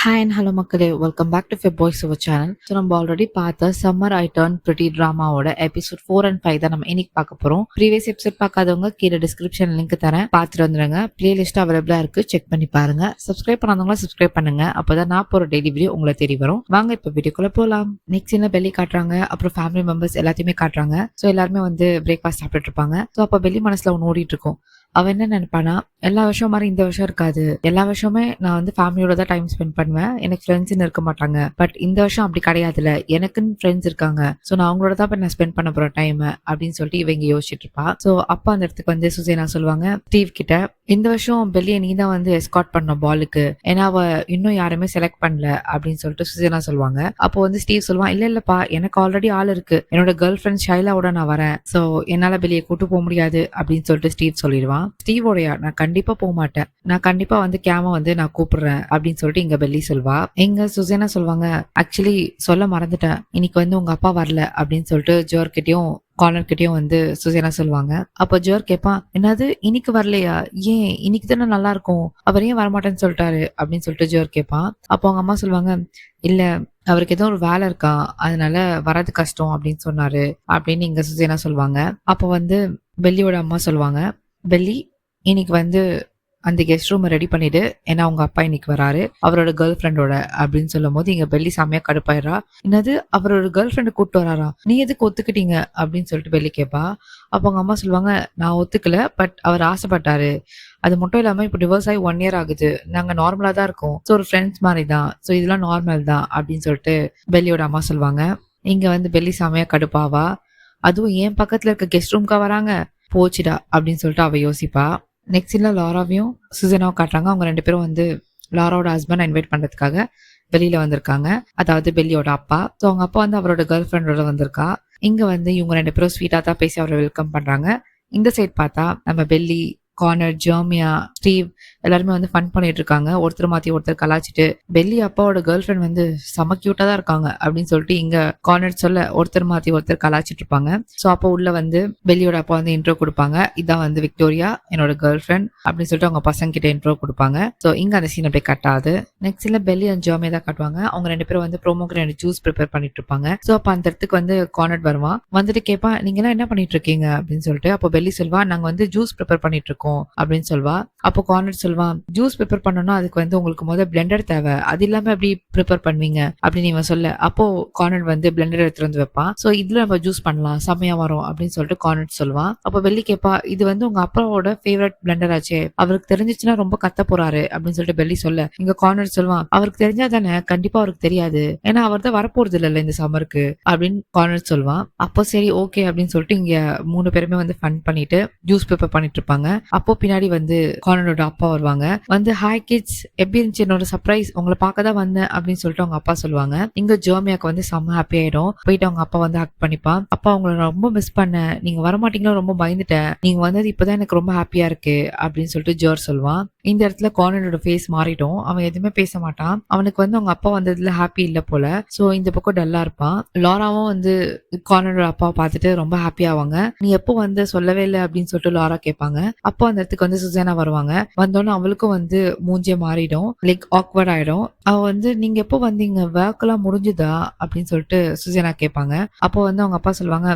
Hi and hello மக்களே, welcome back to Feb Boys our channel. So நம்ம already பார்த்த summer I turn pretty ட்ராமாவோட episode 4 and 5 தான் நம்ம இன்னைக்கு பார்க்க போறோம். ப்ரீவியஸ் எபிசோட் பார்க்காதவங்க கீழே டிஸ்கிரிப்ஷன் லிங்க் தரேன், பார்த்துட்டு வந்துருங்க. பிளேலிஸ்ட் அவைலபிளா இருக்கு, செக் பண்ணி பாருங்க. சப்ஸ்கிரைப் பண்ணாதவங்களா சப்ஸ்கிரைப் பண்ணுங்க, அப்பதான் நான் போற டெய்லி வீடியோ உங்களை தேடி வரும். வாங்க இப்ப வீடியோக்குள்ள போலாம். நெக்ஸ்ட் என்ன பெல்லி காட்டுறாங்க, அப்புறம் ஃபேமிலி மெம்பர்ஸ் எல்லாத்தையுமே காட்டுறாங்க. ஸோ எல்லாருமே வந்து பிரேக்ஃபாஸ்ட் சாப்பிட்டுட்டு இருப்பாங்க. ஸோ அப்ப பெல்லி மனசுல ஒன்று ஓடிட்டு இருக்கும். அவன் என்ன நினைப்பானா, எல்லா வருஷம் மாதிரி இந்த வருஷம் இருக்காது, எல்லா வருஷமே நான் வந்து ஃபேமிலியோட தான் டைம் ஸ்பெண்ட் பண்ணுவேன், எனக்கு ஃப்ரெண்ட்ஸ்ன்னு இருக்க மாட்டாங்க. பட் இந்த வருஷம் அப்படி கிடையாதுல, எனக்குன்னு ஃப்ரெண்ட்ஸ் இருக்காங்க. ஸோ நான் அவங்களோட தான் நான் ஸ்பெண்ட் பண்ண போறேன் டைம் அப்படின்னு சொல்லிட்டு இவங்க யோசிச்சுட்டு இருப்பா. ஸோ அப்பா அந்த இடத்துக்கு வந்து சுசேனா சொல்லுவாங்க ஸ்டீவ் கிட்ட, இந்த வருஷம் பெல்லியை நீ தான் வந்து எஸ்கார்ட் பண்ண பாலுக்கு, ஏன்னா அவ இன்னும் யாருமே செலக்ட் பண்ணல அப்படின்னு சொல்லிட்டு சுசேனா சொல்லுவாங்க. அப்போ வந்து ஸ்டீவ் சொல்லுவான், இல்லப்பா, எனக்கு ஆல்ரெடி ஆள் இருக்கு, என்னோட கேர்ள் ஃப்ரெண்ட் ஷைலாவோட நான் வரேன், ஸோ என்னால பெல்லியை கூட்டு போக முடியாது அப்படின்னு சொல்லிட்டு ஸ்டீவ் சொல்லிடுவான். ஸ்டீவோடையா, நான் கண்டிப்பா போக மாட்டேன், நான் கண்டிப்பா வந்து கேம வந்து நான் கூப்பிடுறேன் அப்படின்னு சொல்லிட்டு இங்க பெல்லி சொல்வா. எங்க சுசேனா சொல்லுவாங்க, ஆக்சுவலி சொல்ல மறந்துட்டேன், இன்னைக்கு வந்து உங்க அப்பா வரல அப்படின்னு சொல்லிட்டு ஜோர் கிட்டயும் கார்னர் கிட்டயும் வந்து சுசேனா சொல்லுவாங்க. அப்ப ஜோர் கேட்பான், என்னது இன்னைக்கு வரலையா, ஏன் இன்னைக்கு தானே நல்லா இருக்கும், அவர் ஏன் வரமாட்டேன்னு சொல்லிட்டாரு அப்படின்னு சொல்லிட்டு ஜோர் கேட்பான். அப்போ அவங்க அம்மா சொல்லுவாங்க, இல்ல அவருக்கு ஏதோ ஒரு வேலை இருக்கா, அதனால வர்றது கஷ்டம் அப்படின்னு சொன்னாரு அப்படின்னு இங்க சுசேனா சொல்லுவாங்க. அப்போ வந்து பெல்லியோட அம்மா சொல்லுவாங்க, பெல்லி இன்னைக்கு வந்து அந்த கெஸ்ட் ரூம் ரெடி பண்ணிடு, ஏன்னா உங்க அப்பா இன்னைக்கு வராரு அவரோட கேர்ள் ஃப்ரெண்டோட அப்படின்னு சொல்லும் போது இங்க பெல்லி செம்மையா கடுப்பாயிரா. என்னது அவரோட கேர்ள் ஃப்ரெண்டை கூப்பிட்டு வராரா, நீ எதுக்கு ஒத்துக்கிட்டீங்க அப்படின்னு சொல்லிட்டு பெல்லி கேட்பா. அப்போ அவங்க அம்மா சொல்லுவாங்க, நான் ஒத்துக்கல, பட் அவர் ஆசைப்பட்டாரு, அது மட்டும் இல்லாம இப்போ டிவோர்ஸ் ஆகி 1 year ஆகுது, நாங்க நார்மலா தான் இருக்கோம், ஸோ ஒரு ஃப்ரெண்ட்ஸ் மாதிரி தான், ஸோ இதெல்லாம் நார்மல் தான் அப்படின்னு சொல்லிட்டு பெல்லியோட அம்மா சொல்லுவாங்க. இங்க வந்து பெல்லி செம்மையா கடுப்பாவா, அதுவும் என் பக்கத்துல இருக்க கெஸ்ட் ரூம்க்கா வராங்க, போச்சுடா அப்படின்னு சொல்லிட்டு அவ யோசிப்பா. நெக்ஸ்ட் இல்ல லாராவையும் சுசேனாவும் காட்டுறாங்க. அவங்க 2 பேரும் வந்து லாராவோட ஹஸ்பண்ட் இன்வைட் பண்றதுக்காக வெளியில வந்திருக்காங்க, அதாவது பெல்லியோட அப்பா. ஸோ அவங்க அப்பா வந்து அவரோட கேர்ள் ஃப்ரெண்டோட வந்திருக்கா. இங்க வந்து இவங்க 2 பேரும் ஸ்வீட்டா தான் பேசி அவரை வெல்கம் பண்றாங்க. இந்த சைட் பார்த்தா நம்ம பெல்லி, கார்னர், ஜெர்மியா, ஸ்டீவ் எல்லாருமே வந்து ஃபன் பண்ணிட்டு இருக்காங்க. ஒருத்தர் மாத்தி ஒருத்தர் கலாச்சிட்டு, பெல்லி அப்பாவோட கேர்ள் ஃப்ரெண்ட் வந்து செம கியூட்டா தான் இருக்காங்க அப்படின்னு சொல்லிட்டு இங்க கார்னர் சொல்ல, ஒருத்தர் மாத்தி ஒருத்தர் கலாச்சிட்டு இருப்பாங்க. ஸோ அப்போ உள்ள வந்து பெல்லியோட அப்பா வந்து இன்ட்ரோ கொடுப்பாங்க, இதான் வந்து விக்டோரியா என்னோட கேர்ள் ஃப்ரெண்ட் அப்படின்னு சொல்லிட்டு அவங்க பசங்க கிட்ட இன்ட்ரோ கொடுப்பாங்க. ஸோ இங்க அந்த சீன் அப்படியே கட்டாது. நெக்ஸ்ட்ல பெல்லி அண்ட் ஜெர்மியா தான் காட்டுவாங்க. அவங்க 2 பேரும் வந்து ப்ரோமோகிரானேட் ஜூஸ் ப்ரிப்பேர் பண்ணிட்டு இருப்பாங்க. ஸோ அப்போ அந்த இடத்துக்கு வந்து கார்னர் வருவான். வந்துட்டு கேட்பான், நீங்க எல்லாம் என்ன பண்ணிட்டு இருக்கீங்க அப்படின்னு சொல்லிட்டு. அப்போ பெல்லி சொல்வா, நாங்க வந்து ஜூஸ் ப்ரிப்பேர் பண்ணிட்டு இருக்கோம் அப்படின்னு சொல்வா. அப்போ கார்னர் சொல்வான், ஜூஸ் ப்ரிப்பேர் பண்ணனும்னா அதுக்கு வந்து உங்களுக்கு முதல்ல பிளெண்டர் தேவை, அது இல்லாம எப்படி ப்ரிப்பேர் பண்ணுவீங்க அப்படின்னு இவன் சொல்ல, அப்போ கார்னர் வந்து பிளெண்டர் எடுத்துட்டு வந்து வைப்பான். சோ இதுல நம்ம ஜூஸ் பண்ணலாம், செமையா வரும் அப்படின்னு சொல்லிட்டு கார்னர் சொல்வான். அப்போ பெல்லி கேப்பா, இது வந்து உங்க அப்பாவோட ஃபேவரட் பிளெண்டர் ஆச்சே, அவருக்கு தெரிஞ்சிச்சுன்னா ரொம்ப கத்த போறாரு அப்படின்னு சொல்லிட்டு பெல்லி சொல்ல, இங்க கார்னர் சொல்வான், அவருக்கு தெரிஞ்சா தானே, கண்டிப்பா அவருக்கு தெரியாது, ஏன்னா அவர் தான் வரப்போறது இல்ல இந்த சம்மருக்கு அப்படின்னு கார்னர் சொல்வான். அப்போ சரி ஓகே அப்படின்னு சொல்லிட்டு இங்க 3 பேருமே வந்து ஃபன் பண்ணிட்டு ஜூஸ் ப்ரிப்பேர் பண்ணிட்டு இருப்பாங்க. அப்போ பின்னாடி வந்து கார்னரோட அப்பா வருவாங்க. வந்து ஹாய் கிட்ஸ், எப்படி இருந்துச்சு என்னோட சர்ப்ரைஸ், உங்களை பார்க்க தான் வந்தேன் அப்படின்னு சொல்லிட்டு அவங்க அப்பா சொல்லுவாங்க. இங்க ஜெர்மியாக்கு வந்து செம்ம ஹாப்பி ஆயிடும். போயிட்டு அவங்க அப்பா வந்து ஹக் பண்ணிப்பா. அப்பா உங்களை ரொம்ப மிஸ் பண்ணேன், நீங்க வரமாட்டீங்களோ ரொம்ப பயந்துட்டேன், நீங்க வந்தது இப்பதான் எனக்கு ரொம்ப ஹாப்பியா இருக்கு அப்படின்னு சொல்லிட்டு ஜோர் சொல்லுவான். இந்த இடத்துல கார்னரோட ஃபேஸ் மாறிடும், அவன் எதுவுமே பேச மாட்டான். அவனுக்கு வந்து அவங்க அப்பா வந்ததுல ஹாப்பி இல்ல போல. சோ இந்த பக்கம் டல்லா இருப்பான். லாராவும் வந்து கார்னரோட அப்பாவை பார்த்துட்டு ரொம்ப ஹாப்பி ஆவாங்க. நீ எப்போ வந்து சொல்லவே இல்லை அப்படின்னு சொல்லிட்டு லாரா கேட்பாங்க. அப்போ அந்த இடத்துக்கு வந்து சுசேனா வருவாங்க. வந்தோன்னு அவளுக்கும் வந்து மூஞ்சிய மாறிடும், லைக் ஆக்வர்ட் ஆயிடும். அவ வந்து நீங்க எப்போ வந்தீங்க, ஒர்க் எல்லாம் முடிஞ்சுதா அப்படின்னு சொல்லிட்டு சுசேனா கேட்பாங்க. அப்போ வந்து அவங்க அப்பா சொல்லுவாங்க,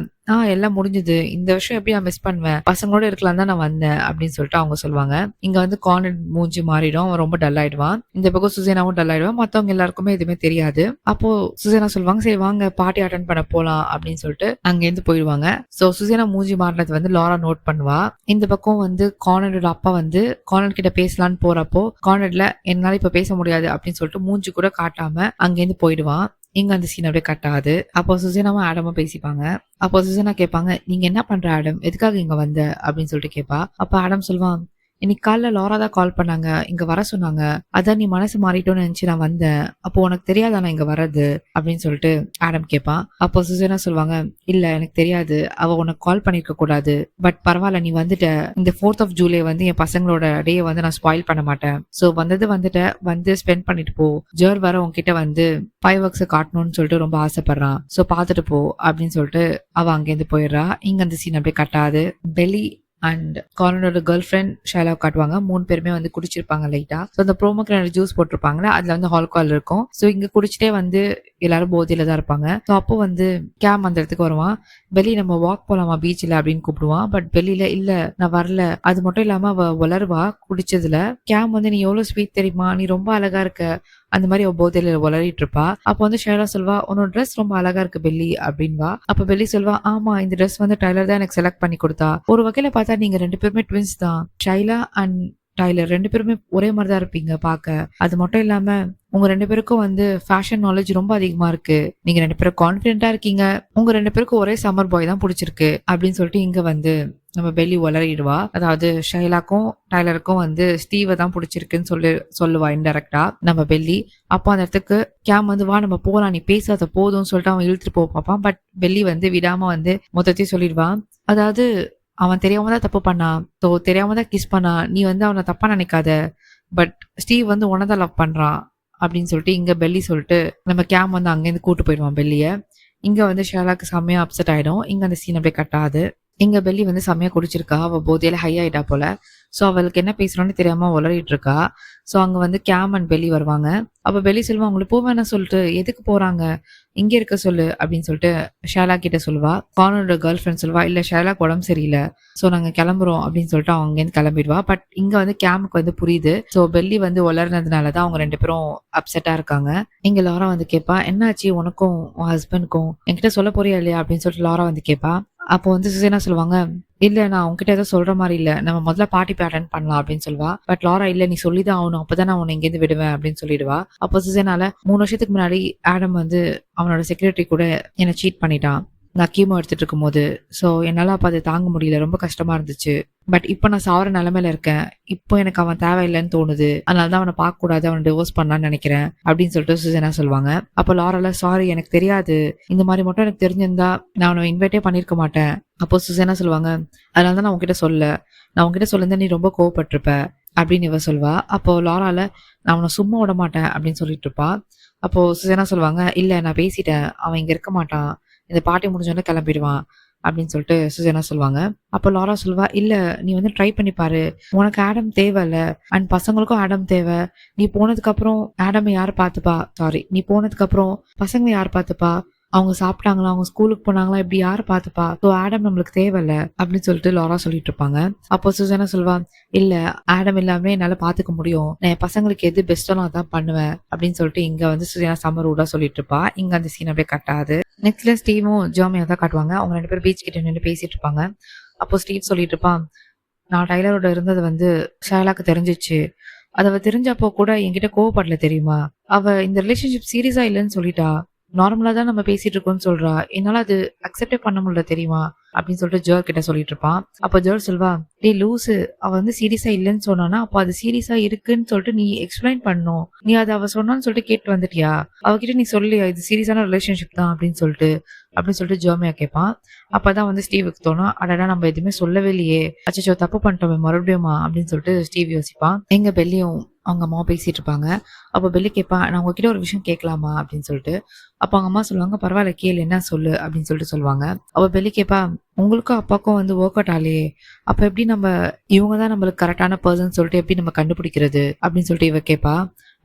எல்லாம் முடிஞ்சது, இந்த வருஷம் எப்படி நான் மிஸ் பண்ணுவேன், பசங்களோட இருக்கலாம் தான் நான் வந்தேன் அப்படின்னு சொல்லிட்டு அவங்க சொல்லுவாங்க. இங்க வந்து கார்னர் மூஞ்சி மாறிடும், அவன் ரொம்ப டல் ஆயிடுவான். இந்த பக்கம் சுசேனாவும் டல் ஆயிடுவான். மத்தவங்க எல்லாருக்குமே எதுவுமே தெரியாது. அப்போ சுசேனா சொல்லுவாங்க, சரி வாங்க பார்ட்டி அட்டன் பண்ண போலாம் அப்படின்னு சொல்லிட்டு அங்க இருந்து போயிடுவாங்க. சோ சுசேனா மூஞ்சி மாறினது வந்து லாரா நோட் பண்ணுவா. இந்த பக்கம் வந்து கார்னரோட அப்பா வந்து கார்னர் கிட்ட பேசலான்னு போறப்போ கார்னர்ல என்னால இப்ப பேச முடியாது அப்படின்னு சொல்லிட்டு மூஞ்சி கூட காட்டாம அங்கேருந்து போயிடுவான். இங்க அந்த சீன் அப்படியே கட் ஆகுது. அப்போ சுசேனாவும் ஆடமா பேசிப்பாங்க. அப்போ சுசேனா கேட்பாங்க, நீங்க என்ன பண்ற ஆடம், எதுக்காக இங்க வந்த அப்படின்னு சொல்லிட்டு கேட்பா. அப்ப ஆடம் சொல்லுவான், இன்னைக்கு காலைல லாரா தான் கால் பண்ணாங்க, இங்க வர சொன்னாங்க, அதான் நீ மனசு மாறிட்டோன்னு நினைச்சு நான் வந்தேன், அப்போ உனக்கு தெரியாதா நான் இங்க வர்றது அப்படின்னு சொல்லிட்டு ஆடம் கேட்பான். அப்போ சுசேனா சொல்லுவாங்க, இல்ல எனக்கு தெரியாது, அவ உனக்கு கால் பண்ணிருக்க கூடாது, பட் பரவாயில்ல நீ வந்துட்ட, இந்த 4th of July வந்து என் பசங்களோட டே வந்து நான் ஸ்பாயில் பண்ண மாட்டேன், சோ வந்துட்ட வந்து ஸ்பெண்ட் பண்ணிட்டு போ, ஜோர் வர உன்கிட்ட வந்து ஃபைவ் ஒர்க்ஸ் காட்டணும்னு சொல்லிட்டு ரொம்ப ஆசைப்படுறான், சோ பாத்துட்டு போ அப்படின்னு சொல்லிட்டு அவ அங்கேருந்து போயிடுறா. இங்க அந்த சீன் அப்படியே கட்டாது. பெல்லி அண்ட் கார்னரோட கேர்ள் ஃப்ரெண்ட் ஷைலா காட்டுவாங்க. 3 பேருமே வந்து குடிச்சிருப்பாங்க லைட்டா. ஸோ அந்த ப்ரோமோக்ரானட் ஜூஸ் போட்டிருப்பாங்களா, அதுல வந்து ஆல்கஹால் இருக்கும். ஸோ இங்க குடிச்சிட்டே வந்து எல்லாரும் போதையில தான் இருப்பாங்க. ஸோ அப்போ வந்து கேம் அந்த இடத்துக்கு வருவான். வெளியே நம்ம வாக் போலாமா பீச்ல அப்படின்னு கூப்பிடுவான். பட் வெளியில இல்ல நான் வரல. அது மட்டும் இல்லாம அவ வளருவா குடிச்சதுல. கேம் வந்து நீ எவ்வளவு ஸ்வீட் தெரியுமா, நீ ரொம்ப அழகா இருக்க, அந்த மாதிரி அவ போதையில உளறிட்டு இருப்பா. அப்ப வந்து ஷைலா சொல்வா, உன்னோட ட்ரெஸ் ரொம்ப அழகா இருக்கு பெல்லி அப்படின்வா. அப்ப பெல்லி சொல்வா, ஆமா இந்த ட்ரெஸ் வந்து டைலர் தான் எனக்கு செலக்ட் பண்ணி கொடுத்தா. ஒரு வகையில பார்த்தா நீங்க 2 பேருமே ட்வின்ஸ் தான். ஷைலா அண்ட் டைலர் 2 பேருமே ஒரே மாதிரி தான் இருப்பீங்க பாக்க. அது மட்டும் இல்லாம உங்க 2 பேருக்கும் வந்து ஃபேஷன் நாலேஜ் ரொம்ப அதிகமா இருக்கு. நீங்க 2 பேரும் கான்பிடென்ட்டா இருக்கீங்க. உங்க 2 பேருக்கும் ஒரே சம்மர் பாய் தான் பிடிச்சிருக்கு அப்படின்னு சொல்லிட்டு இங்க வந்து நம்ம பெல்லி உளறிடுவா. அதாவது ஷைலாக்கும் டைலருக்கும் வந்து ஸ்டீவை தான் பிடிச்சிருக்குன்னு சொல்லுவா இன்டெரக்டா நம்ம பெல்லி. அப்போ அந்த இடத்துக்கு கேம் வந்து வா நம்ம போலாம், நீ பேசாத போதும்னு சொல்லிட்டு அவன் இழுத்துட்டு போக பார்ப்பான். பட் பெல்லி வந்து விடாம வந்து மொத்தத்தையும் சொல்லிடுவான். அதாவது அவன் தெரியாம தான் தப்பு பண்ணான். ஸோ தெரியாம தான் கிஸ் பண்ணான். நீ வந்து அவனை தப்பா நினைக்காத. பட் ஸ்டீவ் வந்து உனதான் லவ் பண்றான் அப்படின்னு சொல்லிட்டு இங்க பெல்லி சொல்லிட்டு நம்ம கேம் வந்து அங்கேருந்து கூட்டு போயிடுவான் பெல்லிய. இங்க வந்து ஷேலாக்கு செம்மையா அப்செட் ஆயிடும். இங்க அந்த சீன் அப்படியே கட்டாது. இங்க பெல்லி வந்து செம்மையா குடிச்சிருக்கா. அவ போதையில ஹை ஆயிட்டா போல. ஸோ அவளுக்கு என்ன பேசுறோன்னு தெரியாம உளறிட்டு இருக்கா. ஸோ அங்க வந்து கேம் அண்ட் பெல்லி வருவாங்க. அப்ப பெல்லி சொல்லுவா, உங்களுக்கு போவேன்னா சொல்லிட்டு எதுக்கு போறாங்க, இங்க இருக்க சொல்லு அப்படின்னு சொல்லிட்டு ஷேலா கிட்ட சொல்லுவா. கார்னரோட கேர்ள் ஃப்ரெண்ட் சொல்லுவா, இல்ல ஷேலாக்கு உடம்பு சரியில்லை, ஸோ நாங்க கிளம்புறோம் அப்படின்னு சொல்லிட்டு அவங்க அங்கேருந்து கிளம்பிடுவா. பட் இங்க வந்து கேமுக்கு வந்து புரியுது. ஸோ பெல்லி வந்து உளர்னதுனாலதான் அவங்க 2 பேரும் அப்செட்டா இருக்காங்க. இங்க லாரா வந்து கேட்பா, என்னாச்சு உனக்கும் உன் ஹஸ்பண்ட்க்கும், என்கிட்ட சொல்ல போறியா இல்லையா அப்படின்னு சொல்லிட்டு லாரா வந்து கேட்பா. அப்போ வந்து சுசேனா சொல்லுவாங்க, இல்ல நான் உங்ககிட்ட ஏதோ சொல்ற மாதிரி இல்ல, நம்ம முதல்ல பார்ட்டி போய் அட்டென்ட் பண்ணலாம் அப்படின்னு சொல்லுவா. பட் லாரா இல்ல நீ சொல்லிதான் ஆகணும், அப்பதான் நான் உன்னை இங்கேருந்து விடுவேன் அப்படின்னு சொல்லிடுவா. அப்போ சுசேனால 3 வருஷத்துக்கு முன்னாடி ஆடம் வந்து அவனோட செக்ரட்டரி கூட என்னை சீட் பண்ணிட்டான் நான் கீமோ எடுத்துட்டு இருக்கும் போது. ஸோ என்னால அப்ப அதை தாங்க முடியல, ரொம்ப கஷ்டமா இருந்துச்சு. பட் இப்போ நான் சாவர நிலைமையில இருக்கேன். இப்போ எனக்கு அவன் தேவையில்லைன்னு தோணுது, அதனாலதான் அவனை பார்க்க கூடாது, அவனை டிவோர்ஸ் பண்ணலான்னு நினைக்கிறேன் அப்படின்னு சொல்லிட்டு சுசேனா சொல்லுவாங்க. அப்போ லாரால, சாரி எனக்கு தெரியாது, இந்த மாதிரி மட்டும் எனக்கு தெரிஞ்சிருந்தா நான் அவனை இன்வைட்டே பண்ணிருக்க மாட்டேன். அப்போ சுசேனா சொல்லுவாங்க, அதனாலதான் நான் உன்கிட்ட நான் உன்கிட்ட சொல்லிருந்தா நீ ரொம்ப கோவப்பட்டிருப்ப அப்படின்னு இவ சொல்வா. அப்போ லாரால, நான் அவனை சும்மா விட மாட்டேன் அப்படின்னு சொல்லிட்டு இருப்பா. அப்போ சுசேனா சொல்லுவாங்க, இல்ல நான் பேசிட்டேன், அவன் இங்க இருக்க மாட்டான், இந்த பார்ட்டி முடிஞ்சோடனே கிளம்பிடுவான் அப்படின்னு சொல்லிட்டு சுசேனா சொல்லுவாங்க. அப்போ லாரா சொல்வா, இல்ல நீ வந்து ட்ரை பண்ணி பாரு, உனக்கு ஆடம் தேவையில்ல அண்ட் பசங்களுக்கும் ஆடம் தேவை. நீ போனதுக்கு அப்புறம் ஆடம் யாரு பாத்துப்பா, சாரி நீ போனதுக்கு அப்புறம் பசங்க யாரு பாத்துப்பா, அவங்க சாப்பிட்டாங்களா, அவங்க ஸ்கூலுக்கு போனாங்களா, இப்படி யாரு பாத்துப்பா, ஸோ ஆடம் நம்மளுக்கு தேவையில்ல அப்படின்னு சொல்லிட்டு லாரா சொல்லிட்டு இருப்பாங்க. அப்போ சுசேனா சொல்வா, இல்ல ஆடம் இல்லாம என்னால பாத்துக்க முடியும், நான் என் பசங்களுக்கு எது பெஸ்டோ நான் தான் பண்ணுவேன் அப்படின்னு சொல்லிட்டு இங்க வந்து சுசேனா சம்மர் ரூடா சொல்லிட்டு இருப்பா. இங்க அந்த சீன் அப்படியே கட்டாது. நெக்ஸ்ட்ல ஸ்டீவும் ஜாமியா தான் காட்டுவாங்க. அவங்க 2 பேரும் பீச் கிட்ட நின்று பேசிட்டு இருப்பாங்க. அப்போ ஸ்டீவ் சொல்லிட்டு இருப்பான், நான் டைலரோட இருந்தது வந்து ஷைலாக்கு தெரிஞ்சிச்சு, அவ தெரிஞ்சப்போ கூட என்கிட்ட கோவப்படல தெரியுமா, அவ இந்த ரிலேஷன்ஷிப் சீரியஸா இல்லைன்னு சொல்லிட்டா, நார்மலா தான் நம்ம பேசிட்டு இருக்கோம்னு சொல்றா, என்னால அது அக்செப்டே பண்ண முடியல தெரியுமா அப்படின்னு சொல்லிட்டு ஜர் கிட்ட சொல்லிட்டு இருப்பான். அப்ப ஜர் சொல்வா, டே லூசு, அவ வந்து சீரியஸா இல்லைன்னு சொன்னானா அப்ப அது சீரியஸா இருக்குன்னு சொல்லிட்டு நீ எக்ஸ்பிளைன் பண்ணும், நீ அதை அவ சொன்னான்னு சொல்லிட்டு கேட்டு வந்துட்டியா, அவகிட்ட நீ சொல்லியா இது சீரியஸான ரிலேஷன்ஷிப் தான் அப்படின்னு சொல்லிட்டு ஜோமியா கேட்பான். அப்பதான் வந்து ஸ்டீவுக்கு தோணும், அடடா நம்ம எதுவுமே சொல்லவே இல்லையே, அச்சோ தப்பு பண்ணிட்டோமே மறுபடியுமா அப்படின்னு சொல்லிட்டு ஸ்டீவ் யோசிப்பான். எங்க பெல்லியும் அவங்க அம்மா பேசிட்டு இருப்பாங்க. அப்போ பெல்லி கேட்பான், நான் உங்ககிட்ட ஒரு விஷயம் கேட்கலாமா அப்படின்னு சொல்லிட்டு. அப்போ அவங்க அம்மா சொல்லுவாங்க, பரவாயில்ல கேளு, என்ன சொல்லு அப்படின்னு சொல்லிட்டு சொல்லுவாங்க. அப்போ பெல்லி கேட்பா, உங்களுக்கும் அப்பாவுக்கும் வந்து ஒர்க் அவுட் ஆலையே, அப்ப எப்படி நம்ம இவங்க தான் நம்மளுக்கு கரெக்டான பர்சன் சொல்லிட்டு எப்படி நம்ம கண்டுபிடிக்கிறது அப்படின்னு சொல்லிட்டு இவ கேட்பா.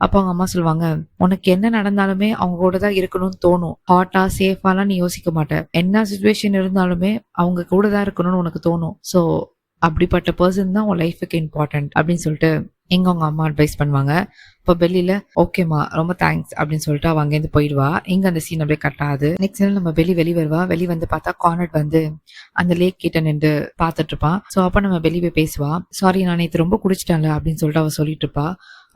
அப்ப அவங்க அம்மா சொல்லுவாங்க, உனக்கு என்ன நடந்தாலுமே அவங்க கூட தான் இருக்கணும்னு தோணும், ஹாட்டா சேஃபாலாம் நீ யோசிக்க மாட்ட, என்ன சுச்சுவேஷன் இருந்தாலுமே அவங்க கூட தான் இருக்கணும்னு உனக்கு தோணும், சோ அப்படிப்பட்ட பர்சன் தான் உன் லைஃபுக்கு இம்பார்ட்டன்ட் அப்படின்னு சொல்லிட்டு எங்க அவங்க அம்மா அட்வைஸ் பண்ணுவாங்க. இப்போ பெல்லியில ஓகேமா ரொம்ப தேங்க்ஸ் அப்படின்னு சொல்லிட்டு அவ அங்கேருந்து போயிடுவா. இங்க அந்த சீன் அப்படியே கட்டாது. நெக்ஸ்ட் நம்ம வெளி வருவா. வெளி வந்து பார்த்தா கார்னட் வந்து அந்த லேக் கிட்ட நின்று பாத்துட்டு இருப்பான். சோ அப்ப நம்ம வெளியே பேசுவா, சாரி நான் நேற்று ரொம்ப குடிச்சிட்டேன்ல அப்படின்னு சொல்லிட்டு அவ சொல்லிட்டு இருப்பா.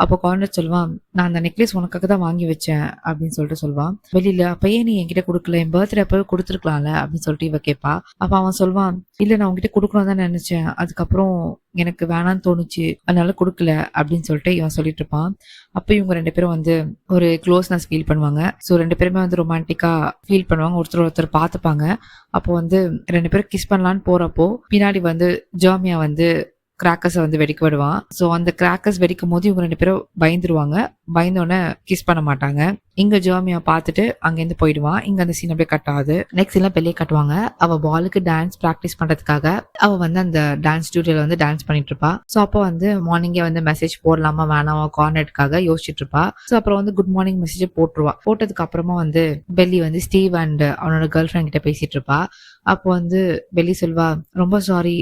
அப்போ கார்னட் சொல்லுவான், நான் அந்த நெக்லஸ் உனக்காக தான் வாங்கி வச்சேன் அப்படின்னு சொல்லிட்டு சொல்லுவான். வெளியில அப்பயே நீ என்கிட்ட கொடுக்கல, என் பர்த்டே அப்பவே கொடுத்துருக்கலாம்ல அப்படின்னு சொல்லிட்டு இவ கேட்பா. அப்ப அவன் சொல்லுவான், இல்ல நான் உங்ககிட்ட கொடுக்கணும் தான் நினைச்சேன், அதுக்கப்புறம் எனக்கு வேணான்னு தோணுச்சு, அதனால கொடுக்கல அப்படின்னு சொல்லிட்டு இவன் சொல்லிட்டு இருப்பான். அப்ப இவங்க 2 பேரும் வந்து ஒரு க்ளோஸ்னஸ் ஃபீல் பண்ணுவாங்க. ஸோ 2 பேருமே வந்து ரொமான்டிக்கா ஃபீல் பண்ணுவாங்க, ஒருத்தர் பார்த்துப்பாங்க. அப்போ வந்து 2 பேரும் கிஸ் பண்ணலான்னு போறப்போ பின்னாடி வந்து ஜாமியா வந்து கிராக்கர்ஸை வந்து வெடிக்க விடுவான். ஸோ அந்த கிராக்கர்ஸ் வெடிக்கும் போது இவங்க 2 பேரும் பயந்துருவாங்க. பயந்தோடனே கிஸ் பண்ண மாட்டாங்க. இங்க ஜெர்மியா பார்த்துட்டு அங்கேருந்து போயிடுவான். இங்க அந்த சீன் அப்படியே கட் ஆகுது. நெக்ஸ்ட் எல்லாம் வெளியே கட்டுவாங்க. அவ பாலுக்கு டான்ஸ் ப்ராக்டிஸ் பண்றதுக்காக அவ வந்து அந்த டான்ஸ் ஸ்டுடியோல வந்து டான்ஸ் பண்ணிட்டு இருப்பா. ஸோ அப்போ வந்து மார்னிங்கே வந்து மெசேஜ் போடலாமா வேணாமா கார்னெட்டுக்காக யோசிச்சுட்டு இருப்பா. ஸோ அப்புறம் வந்து குட் மார்னிங் மெசேஜ் போட்டுருவா. போட்டதுக்கு அப்புறமா வந்து பெல்லி வந்து ஸ்டீவ் அண்ட் அவனோட கேர்ள் ஃப்ரெண்ட் கிட்ட பேசிட்டு இருப்பா. அப்போ வந்து பெல்லி சொல்வா, ரொம்ப சாரி,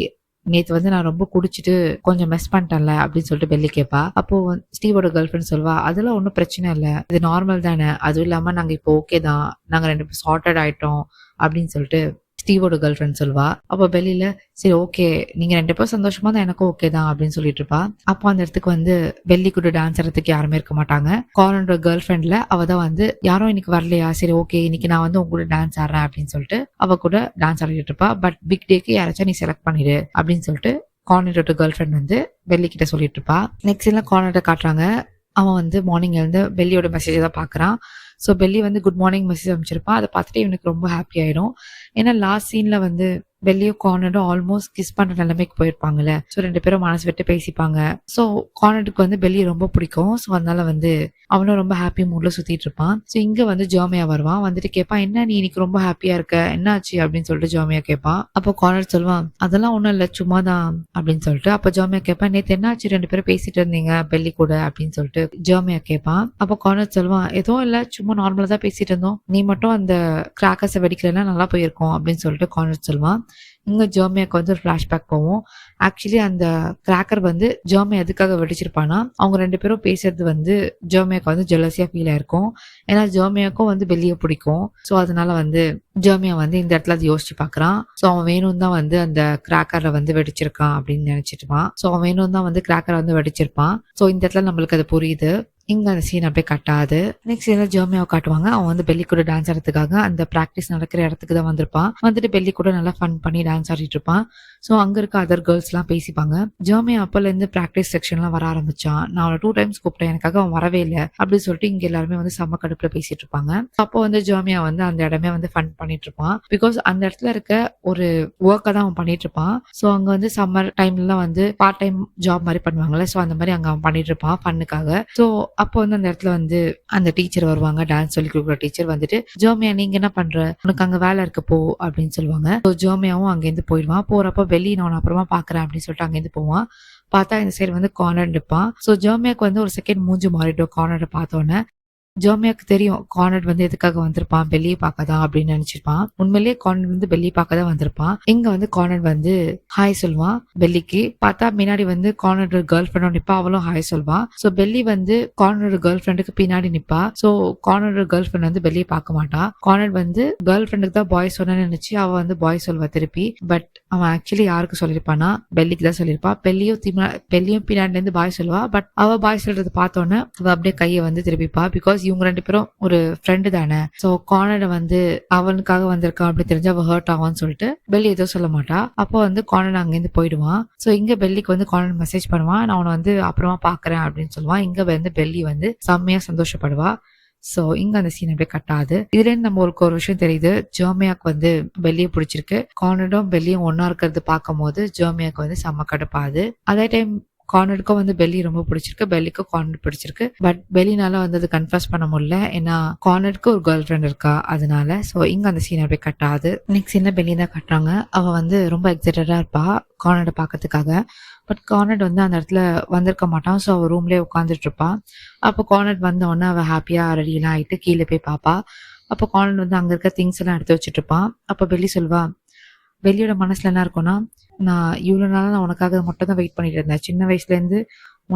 நேத்து வந்து நான் ரொம்ப குடிச்சிட்டு கொஞ்சம் மெஸ் பண்ணிட்டேன்ல அப்படின்னு சொல்லிட்டு பெல்லி கேட்பா. அப்போ ஸ்டீவோட கேர்ள் ஃப்ரெண்ட் சொல்வா, அதெல்லாம் ஒன்றும் பிரச்சனை இல்லை, இது நார்மல் தானே, அதுவும் இல்லாம நாங்க இப்போ ஓகே தான், நாங்க 2 பேரும் சார்ட்டட் ஆயிட்டோம் அப்படின்னு சொல்லிட்டு ஸ்டீவோட கேர்ள் ஃப்ரெண்ட் சொல்வா. அப்போ பெல்லியில சரி ஓகே, நீங்க 2 பேரும் சந்தோஷமா தான், எனக்கும் ஓகே தான் அப்படின்னு சொல்லிட்டு இருப்பா. அப்போ அந்த இடத்துக்கு வந்து பெல்லி கூட டான்ஸ் ஆடுறதுக்கு யாருமே இருக்க மாட்டாங்க. கார்னோட கேர்ள் ஃப்ரெண்ட்ல அவ தான் வந்து, யாரும் இன்னைக்கு வரலையா, சரி ஓகே இன்னைக்கு நான் வந்து உங்க கூட டான்ஸ் ஆடுறேன் அப்படின்னு சொல்லிட்டு அவ கூட டான்ஸ் ஆடிட்டு இருப்பா. பட் பிக் டேக்கு யாராச்சும் நீ செலக்ட் பண்ணிடு அப்படின்னு சொல்லிட்டு கார்னோட கேர்ள் ஃப்ரெண்ட் வந்து பெல்லி கிட்ட சொல்லிட்டு இருப்பா. நெக்ஸ்ட் எல்லாம் கார்னோட காட்டுறாங்க. அவன் வந்து மார்னிங் எழுந்து பெல்லியோட மெசேஜ் தான் பாக்குறான். ஸோ பெல்லி வந்து குட் மார்னிங் மெசேஜ் அமைச்சிருப்பான். அதை பார்த்துட்டு இவனுக்கு ரொம்ப ஹாப்பி ஆயிடும். ஏன்னா லாஸ்ட் சீன்ல வந்து பெல்லியும் கார்னடும் ஆல்மோஸ்ட் கிஸ் பண்ற நிலைமைக்கு போயிருப்பாங்கல்ல. ஸோ 2 பேரும் மனசு விட்டு பேசிப்பாங்க. ஸோ கார்னடுக்கு வந்து பெல்லி ரொம்ப பிடிக்கும். ஸோ அதனால வந்து அவனும் ரொம்ப ஹாப்பி மூட்ல சுத்திட்டு இருப்பான். ஸோ இங்க வந்து ஜெர்மியா வருவான். வந்துட்டு கேட்பான், என்ன நீ இன்னைக்கு ரொம்ப ஹாப்பியா இருக்க, என்ன ஆச்சு அப்படின்னு சொல்லிட்டு ஜெர்மியா கேட்பான். அப்போ கார்னட் சொல்லுவான், அதெல்லாம் ஒண்ணும் இல்ல, சும்மாதான் அப்படின்னு சொல்லிட்டு. அப்போ ஜெர்மியா கேட்பான், நேத்து என்ன ஆச்சு, 2 பேரும் பேசிட்டு இருந்தீங்க பெல்லி கூட அப்படின்னு சொல்லிட்டு ஜெர்மியா கேட்பான். அப்போ கார்னட் சொல்லுவான், எதுவும் இல்ல, சும்மா நார்மலா தான் பேசிட்டு இருந்தோம், நீ மட்டும் அந்த கிராக்கர்ஸை வெடிக்கலன்னா நல்லா போயிருக்கும் அப்படின்னு சொல்லிட்டு கார்னட் சொல்லுவான். இங்க ஜெர்மியாக்கு வந்து ஒரு ஃபிளாஷ்பேக் போவோம். ஆக்சுவலி அந்த கிராக்கர் வந்து ஜெர்மியா எதுக்காக வெடிச்சிருப்பானா, அவங்க 2 பேரும் பேசுறது வந்து ஜெர்மியாக்கு வந்து ஜெலசியா ஃபீல் ஆயிருக்கும். ஏன்னா ஜெர்மியாக்கும் வந்து பெல்லியை பிடிக்கும். ஸோ அதனால வந்து ஜெர்மியா வந்து இந்த இடத்துல அது யோசிச்சு பாக்குறான். ஸோ அவன் வேணும் தான் வந்து அந்த கிராக்கரை வந்து வெடிச்சிருக்கான் அப்படின்னு நினைச்சிட்டுப்பான். ஸோ அவன் வேணும் தான் வந்து கிராக்கரை வந்து வெடிச்சிருப்பான். ஸோ இந்த இடத்துல நம்மளுக்கு அது புரியுது. இங்க அந்த சீன் அப்படியே கட்டாது. நெக்ஸ்ட் என்ன ஜெர்மியாவை காட்டுவாங்க. அவன் வந்து பெல்லி கூட டான்ஸ் ஆடுறதுக்காக அந்த பிராக்டிஸ் நடக்கிற இடத்துக்கு தான் வந்திருப்பான். வந்துட்டு பெல்லி கூட நல்லா ஃபன் பண்ணி டான்ஸ் ஆடிட்டு இருப்பான். ஸோ அங்க இருக்க அதர் கேர்ள்ஸ் எல்லாம் பேசிப்பாங்க. ஜெர்மியா அப்பல இருந்து பிராக்டிஸ் செக்ஷன்லாம் வர ஆரம்பிச்சான். நான் அவனை 2 டைம்ஸ் கூப்பிட்டேன், எனக்காக அவன் வரவே இல்லை அப்படின்னு சொல்லிட்டு இங்க எல்லாருமே வந்து செம்ம கடுப்புல பேசிட்டு இருப்பாங்க. அப்போ வந்து ஜெர்மியா வந்து அந்த இடமே வந்து ஃபன் பண்ணிட்டு இருப்பான். பிகாஸ் அந்த இடத்துல இருக்க ஒரு ஒர்க்கை தான் அவன் பண்ணிட்டு இருப்பான். ஸோ அங்க வந்து சம்மர் டைம்லாம் வந்து பார்ட் டைம் ஜாப் மாதிரி பண்ணுவாங்கல்ல. ஸோ அந்த மாதிரி அங்க அவன் பண்ணிட்டு இருப்பான் ஃபன்னுக்காக. ஸோ அப்போ வந்து அந்த இடத்துல வந்து அந்த டீச்சர் வருவாங்க, டான்ஸ் சொல்லி கொடுக்குற டீச்சர் வந்துட்டு, ஜெர்மியா நீங்க என்ன பண்ற, உனக்கு அங்க வேலை இருக்கு போ அப்படின்னு சொல்லுவாங்க. ஸோ ஜெர்மியாவும் அங்கேருந்து போயிடுவான். போறப்ப வெளியே நான் அப்புறமா பாக்குறேன் அப்படின்னு சொல்லிட்டு அங்கேருந்து போவான். பார்த்தா இந்த சைடு வந்து கார்னர் இருப்பான். ஸோ ஜெர்மியாக்கு வந்து ஒரு செகண்ட் மூஞ்சி மாறிடும் கார்னரை பார்த்தோன்னே. ஜெர்மியாக்கு தெரியும் கார்னட் வந்து எதுக்காக வந்திருப்பான், பெல்லியை பார்க்க தான் அப்படின்னு நினைச்சிருப்பான். உண்மையிலேயே கார்னட் வந்து பெல்லியை பார்க்க தான் வந்திருப்பான். இங்க வந்து கார்னட் வந்து ஹாய் சொல்லுவான் பெல்லிக்கு. பார்த்தா முன்னாடி வந்து கார்னட் கேர்ள் ஃப்ரெண்டும் நிப்பா, அவளும் ஹாய் சொல்வான். சோ பெல்லி வந்து கார்னட் கேர்ள் ஃப்ரெண்டுக்கு பின்னாடி நிப்பா. சோ கார்னட் கேர்ள் ஃப்ரெண்ட் வந்து பெல்லியை பார்க்க மாட்டா. கார்னட் வந்து கேர்ள் ஃப்ரெண்டுக்கு தான் பாய் சொன்னு நினைச்சு அவ வந்து பாய் சொல்வா திருப்பி. பட் அவன் ஆக்சுவலி யாருக்கு சொல்லிருப்பானா, பெல்லிக்கு தான் சொல்லிருப்பா. பெல்லியும் பின்னாடி இருந்து பாய் சொல்லுவா. பட் அவ பாய் சொல்றது பார்த்தோன்னே அவ அப்படியே கையை வந்து திருப்பிப்பா. பிகாஸ் இவங்க 2 பேரும் ஒரு ஃப்ரெண்டு தானே. சோ கார்னட வந்து அவனுக்காக வந்திருக்கான் அப்படி தெரிஞ்சு அவ ஹர்ட் ஆகும்னு சொல்லிட்டு பெல்லி எதுவும் சொல்ல மாட்டா. அப்போ வந்து கார்னட் அங்கேருந்து போயிடுவான். சோ இங்க பெல்லிக்கு வந்து கார்னட் மெசேஜ் பண்ணுவான், நான் அவனை வந்து அப்புறமா பாக்குறேன் அப்படின்னு சொல்லுவான். இங்க வந்து பெல்லி வந்து செம்மையா சந்தோஷப்படுவா. சோ இங்க அந்த சீன் அப்படியே கட்டாது. இதுல இருந்து நம்ம ஒரு விஷயம் தெரியுது, ஜெர்மியாக்கு வந்து பெல்லியை பிடிச்சிருக்கு. கார்னடும் பெல்லியும் ஒன்னா இருக்கிறது பார்க்கும் போது ஜெர்மியாக்கு வந்து செம்ம கடுப்பாது. அதே டைம் கார்னடுக்கும் வந்து பெல்லி ரொம்ப பிடிச்சிருக்கு, பெல்லிக்கும் கார்னட் பிடிச்சிருக்கு. பட் பெல்லினால வந்து அது கன்ஃபர்ஸ் பண்ண முடியல, ஏன்னா கார்னடுக்கு ஒரு கேர்ள் ஃப்ரெண்ட் இருக்கா அதனால. சோ இங்க அந்த சீன் அப்படியே கட்டாது. நெக்ஸ்ட் சீன்ல பெல்லி தான் கட்டுறாங்க. அவ வந்து ரொம்ப எக்ஸைட்டடா இருப்பா கார்னட பாக்கிறதுக்காக. பட் கார்னட் வந்து அந்த இடத்துல வந்திருக்க மாட்டான். ஸோ அவள் ரூம்லேயே உட்காந்துட்டு இருப்பான். அப்போ கார்னட் வந்த உடனே அவள் ஹாப்பியாக ரெடியெல்லாம் ஆகிட்டு கீழே போய் பார்ப்பா. அப்போ கார்னட் வந்து அங்கே இருக்க திங்ஸ் எல்லாம் எடுத்து வச்சுட்டு இருப்பான். அப்போ பெல்லி சொல்வா, பெல்லியோட மனசுல என்ன இருக்கும்னா, நான் இவ்வளோ நாளாக நான் உனக்காக மட்டும் தான் வெயிட் பண்ணிட்டு இருந்தேன், சின்ன வயசுலேருந்து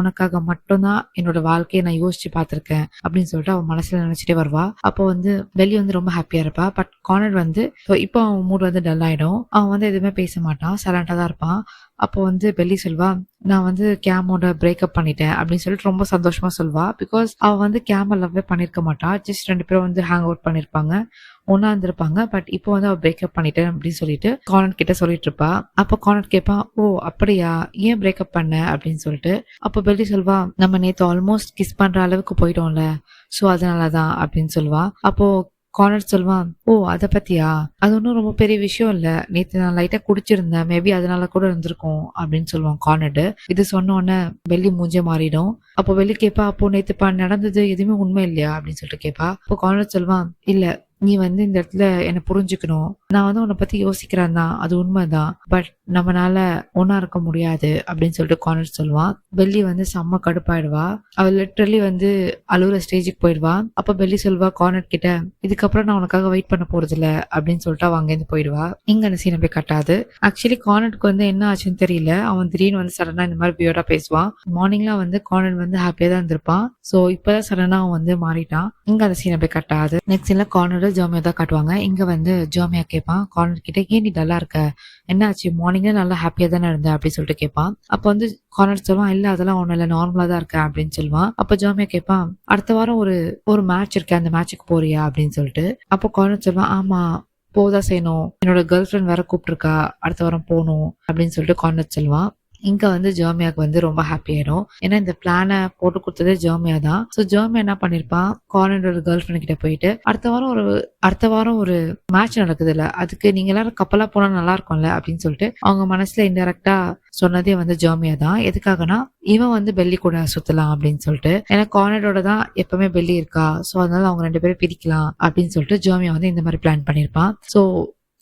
உனக்காக மட்டும்தான் என்னோட வாழ்க்கையை நான் யோசிச்சு பார்த்திருக்கேன் அப்படின்னு சொல்லிட்டு அவன் மனசுல நினைச்சிட்டே வருவா. அப்போ வந்து பெல்லி வந்து ரொம்ப ஹாப்பியா இருப்பா. பட் கார்னட் வந்து இப்போ அவன் மூட் வந்து டல் ஆயிடும். அவன் வந்து எதுவுமே பேச மாட்டான், சைலண்டா தான் இருப்பான். அப்போ வந்து பெல்லி சொல்வா, நான் வந்து கேமோட பிரேக்அப் பண்ணிட்டேன் அப்படின்னு சொல்லிட்டு ரொம்ப சந்தோஷமா சொல்வா. பிகாஸ் அவ வந்து கேம லவ்வே பண்ணிருக்க மாட்டா. ஜஸ்ட் 2 பேரும் வந்து ஹேங் அவுட் பண்ணிருப்பாங்க, ஒன்னா இருந்திருப்பாங்க. பட் இப்போ வந்து அவ பிரேக்அப் பண்ணிட்டேன் அப்படின்னு சொல்லிட்டு கார்னட் கிட்ட சொல்லிட்டு இருப்பா. அப்போ கார்னட் கேட்பான், ஓ அப்படியா, ஏன் பிரேக்அப் பண்ண அப்படின்னு சொல்லிட்டு. அப்போ பெல்லி சொல்வா, நம்ம நேத்து ஆல்மோஸ்ட் கிஸ் பண்ற அளவுக்கு போயிட்டோம்ல, சோ அதனாலதான் அப்படின்னு சொல்லுவா. அப்போ கார்னர் சொல்வான், ஓ அத பத்தியா, அது ஒன்றும் ரொம்ப பெரிய விஷயம் இல்ல, நேத்து நான் லைட்டா குடிச்சிருந்தேன், மேபி அதனால கூட இருந்திருக்கும் அப்படின்னு சொல்லுவான் கார்னட். இது சொன்ன உடனே பெல்லி மூஞ்சே மாறிடும். அப்போ பெல்லி கேப்பா, அப்போ நேத்து நடந்தது எதுவுமே உண்மை இல்லையா அப்படின்னு சொல்லிட்டு கேப்பா. அப்போ கார்னர் சொல்வான், இல்ல நீ இந்த இடத்துல என்ன புரிஞ்சுக்கணும். நான் உன்னை பத்தி யோசிக்கிறேன் தான், அது உண்மைதான். பட் நம்மனால ஒன்னா இருக்க முடியாது அப்படின்னு சொல்லிட்டு கார்னர் சொல்லுவான். பெல்லி செம்ம கடுப்பாயிடுவா. அவள் லிட்டரலி அழுகுற ஸ்டேஜுக்கு போயிடுவா. அப்ப பெல்லி சொல்வா கார்னர் கிட்ட, இதுக்கப்புறம் நான் உனக்காக வெயிட் பண்ண போறது இல்ல அப்படின்னு சொல்லிட்டு அவன் அங்கேருந்து போயிடுவா. இங்க அந்த சீனை போய் கட்டாது. ஆக்சுவலி கார்னருக்கு என்ன ஆச்சுன்னு தெரியல. அவன் திடீர்னு சடனா இந்த மாதிரி வியர்டா பேசுவான். மார்னிங்லாம் கார்னர் ஹாப்பியா தான் இருந்திருப்பான். சோ இப்பதான் சடனா அவன் மாறிட்டான். இங்க அந்த சீனை போய் கட்டாது. நெக்ஸ்ட் சீன்ல கார்னர் ஜோமியா தான் காட்டுவாங்க. இங்க ஜோமியா கேட்பான் கார்னர் கிட்ட, ஏன் நீ டல்லா இருக்க, என்ன ஆச்சு, மார்னிங்ல நல்லா ஹாப்பியா தானே இருந்த அப்படின்னு சொல்லிட்டு கேட்பான். அப்ப கார்னர் சொல்லுவான், இல்ல அதெல்லாம் ஒண்ணு இல்ல, நார்மலா தான் இருக்கேன் அப்படின்னு சொல்லுவான். அப்ப ஜோமியா கேட்பான், அடுத்த வாரம் ஒரு மேட்ச் இருக்கு, அந்த மேட்சுக்கு போறியா அப்படின்னு சொல்லிட்டு. அப்போ கார்னர் சொல்லுவான், ஆமா போதான் செய்யணும், என்னோட கேர்ள் ஃப்ரெண்ட் வேற கூப்பிட்டுருக்கா, அடுத்த வாரம் போகணும் அப்படின்னு சொல்லிட்டு கார்னர் சொல்லுவான். இங்க ஜோமியாக்கு ரொம்ப ஹாப்பி ஆயிடும். ஏன்னா இந்த பிளான போட்டு கொடுத்ததே ஜோமியா தான். சோ ஜோமியா என்ன பண்ணிருப்பான், கார்னரோட கேர்ள் ஃப்ரெண்ட் கிட்ட போயிட்டு, அடுத்த வாரம் ஒரு மேட்ச் நடக்குது இல்ல, அதுக்கு நீங்க எல்லாரும் கப்பலா போனா நல்லா இருக்கும்ல அப்படின்னு சொல்லிட்டு அவங்க மனசுல இன்டெரக்டா சொன்னதே ஜோமியா தான். எதுக்காகனா இவன் பெல்லி கூட சுத்தலாம் அப்படின்னு சொல்லிட்டு, ஏன்னா கார்னரோட தான் எப்பவுமே பெல்லி இருக்கா, சோ அதனால அவங்க 2 பேரும் பிரிக்கலாம் அப்படின்னு சொல்லிட்டு ஜோமியா இந்த மாதிரி பிளான் பண்ணிருப்பான். சோ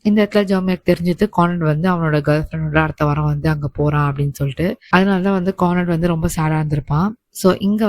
இந்த இடத்துல ஜோமியாக்கு தெரிஞ்சது கார்னர் அவனோட கேர்ள் ஃப்ரெண்டோட அடுத்த வாரம் அங்க போறான் அப்படின்னு சொல்லிட்டு. அதனாலதான் கார்னர் ரொம்ப சேடா இருந்திருப்பான். சோ இங்க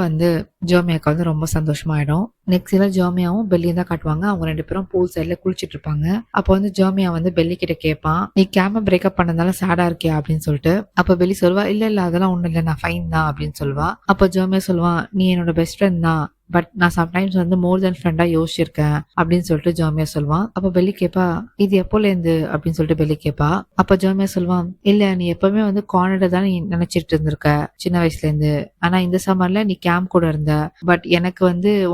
ஜோமியாக்கு ரொம்ப சந்தோஷமாயிடும். நெக்ஸ்ட்ல ஜோமியாவும் பெல்லியும் தான் காட்டுவாங்க. அவங்க 2 பேரும் பூல் சைட்ல குளிச்சிட்டு இருப்பாங்க. அப்போ ஜோமியா பெல்லி கிட்ட கேட்பான், நீ கேம்ப பிரேக்கப் பண்ணதால சேடா இருக்கியா அப்படின்னு சொல்லிட்டு. அப்ப பெல்லி சொல்வா, இல்ல அதெல்லாம் ஒண்ணும் இல்ல, நான் ஃபைன் தான் அப்படின்னு சொல்வா. அப்ப ஜோமியா சொல்லுவான், நீ என்னோட பெஸ்ட் ஃப்ரெண்ட் தான், பட் நான் சம்டைம்ஸ் மோர் தென் ஃப்ரெண்டா யோசிச்சிருக்கேன் அப்படின்னு சொல்லிட்டு ஜோமியா சொல்லுவான். அப்ப பெல்லி கேப்பா, இது எப்போல இருந்து அப்படின்னு சொல்லிட்டு பெல்லி கேப்பா. அப்ப ஜோமியா சொல்லுவான், இல்ல நீ எப்பவுமே கார்னரை தான் நீ நினைச்சிட்டு இருந்திருக்க சின்ன வயசுல இருந்து, ஆனா இந்த சம்மர்ல நீ கேம்ப் கூட இருந்த, பட் எனக்கு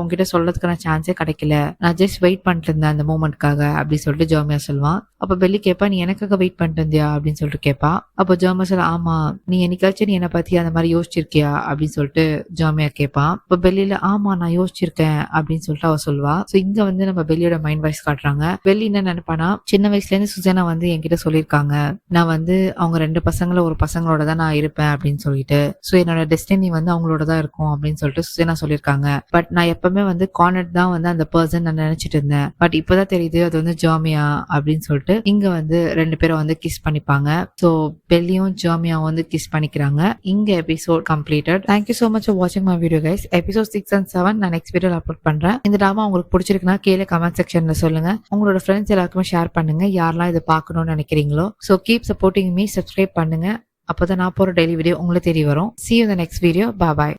உன்கிட்ட சொல்றதுக்கான சான்ஸே கிடைக்கல, நான் ஜஸ்ட் வெயிட் பண்ணிட்டு இருந்தேன் அந்த மூமெண்ட்காக அப்படின்னு சொல்லிட்டு ஜோமியா சொல்லுவான். அப்ப பெல்லி கேப்பா, நீ எனக்காக வெயிட் பண்ணிட்டு இருந்தியா அப்படின்னு சொல்லிட்டு கேப்பா. அப்ப ஜோமியா சொல்ல, ஆமா நீ என்னைக்காச்சும் நீ என்னை பத்தி அந்த மாதிரி யோசிச்சிருக்கியா அப்படின்னு சொல்லிட்டு ஜோமியா கேட்பான். இப்ப பெல்லியில, ஆமா நான் யோசிச்சிருக்கேன் அப்படின்னு சொல்லிட்டு அவ சொல்வா. சோ இங்க நம்ம பெல்லியோட மைண்ட் வாய்ஸ் காட்டுறாங்க. பெல்லி என்ன நினைப்பானா, சின்ன வயசுல இருந்து சுசேனா என்கிட்ட சொல்லியிருக்காங்க, நான் அவங்க 2 பசங்கள ஒரு பசங்களோட தான் நான் இருப்பேன் அப்படின்னு சொல்லிட்டு, சோ என்னோட டெஸ்டினி அவங்களோட தான் இருக்கும் அப்படின்னு சொல்லிட்டு சுசேனா சொல்லியிருக்காங்க. பட் நான் எப்பவுமே கார்னட் தான் அந்த பர்சன் நான் நினைச்சிட்டு இருந்தேன், பட் இப்பதான் தெரியுது அது ஜோமியா அப்படின்னு சொல்லிட்டு இங்க 2 பேரும் கிஸ் பண்ணிப்பாங்க. சோ பெல்லியும் ஜோமியாவும் கிஸ் பண்ணிக்கிறாங்க. இங்க episode completed. Thank you so much for வாட்சிங் my video guys. Episode 6 and 7 நான் நெக்ஸ்ட் வீடியோல அப்லோட் பண்றேன். இந்த டிராமா உங்களுக்கு பிடிச்சிருக்குன்னா கீழே கமெண்ட் செக்ஷன்ல சொல்லுங்க. உங்களோட ஃப்ரெண்ட்ஸ் எல்லாருக்குமே ஷேர் பண்ணுங்க, யாரெல்லாம் இதை பார்க்கணும்னு நினைக்கிறீங்களோ. So keep supporting me, subscribe பண்ணுங்க, அப்பதான் நான் போற டெய்லி வீடியோ உங்களுக்கு தெரிய வரும். See you in the next video. Bye bye.